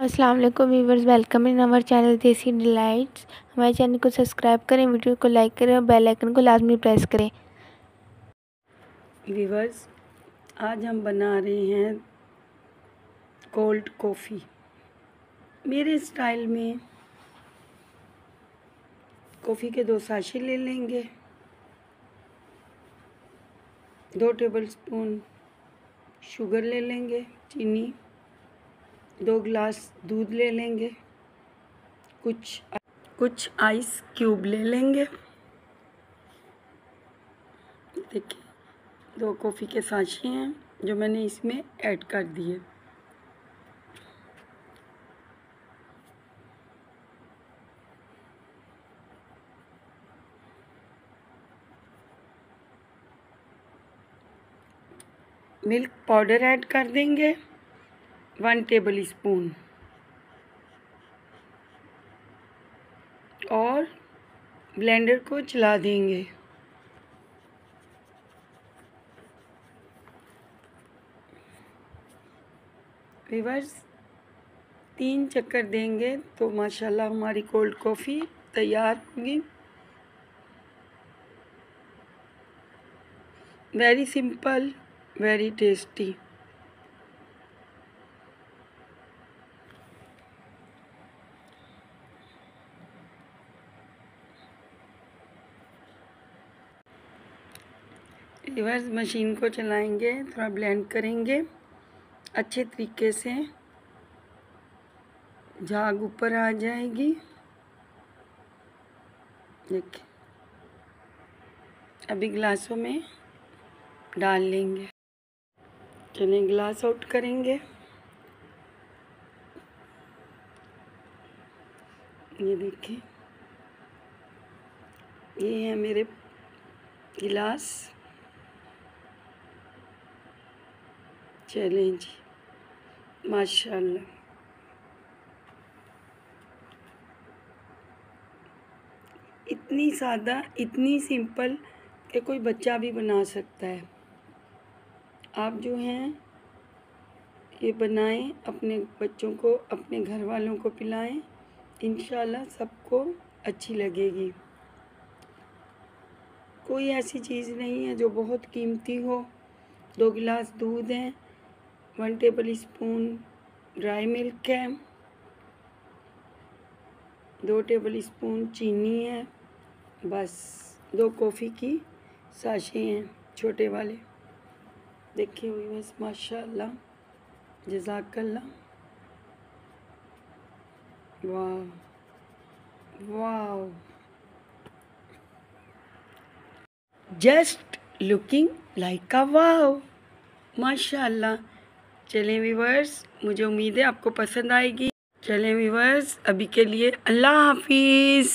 अस्सलाम वालेकुम viewers, welcome in our channel Desi Delights. हमारे चैनल को सब्सक्राइब करें, वीडियो को लाइक करें और बेल आइकन को लाजमी प्रेस करें। व्यूअर्स, आज हम बना रहे हैं कोल्ड कॉफ़ी मेरे स्टाइल में। कॉफ़ी के 2 साशे ले लेंगे, 2 टेबलस्पून शुगर ले लेंगे, चीनी, 2 गिलास दूध ले लेंगे, कुछ आइस क्यूब ले लेंगे। देखिए 2 कॉफ़ी के साशे हैं जो मैंने इसमें ऐड कर दिए। मिल्क पाउडर ऐड कर देंगे 1 टेबल स्पून और ब्लेंडर को चला देंगे। व्यूअर्स, 3 चक्कर देंगे तो माशाल्लाह हमारी कोल्ड कॉफ़ी तैयार होगी। Very simple, very tasty. Reverse machine को चलाएंगे, थोड़ा ब्लेंड करेंगे अच्छे तरीके से, झाग ऊपर आ जाएगी। देखिए अभी गिलासों में डाल लेंगे। चलिए गिलास आउट करेंगे। ये देखिए, ये है मेरे गिलास। चलें जी, माशाल्लाह। इतनी सादा, इतनी सिंपल कि कोई बच्चा भी बना सकता है। आप जो हैं ये बनाएं, अपने बच्चों को, अपने घर वालों को पिलाएं, इंशाल्लाह सबको अच्छी लगेगी। कोई ऐसी चीज़ नहीं है जो बहुत कीमती हो। 2 गिलास दूध हैं, 1 टेबल स्पून ड्राई मिल्क है, 2 टेबल स्पून चीनी है, बस 2 कॉफ़ी की साशे हैं छोटे वाले। देखिए हुई बस, माशाल्लाह, जज़ाकल्लाह। वाह वाह, जस्ट लुकिंग लाइक अ वाव, माशाल्लाह। चलें व्यूअर्स, मुझे उम्मीद है आपको पसंद आएगी। चलें व्यूअर्स, अभी के लिए अल्लाह हाफिज़।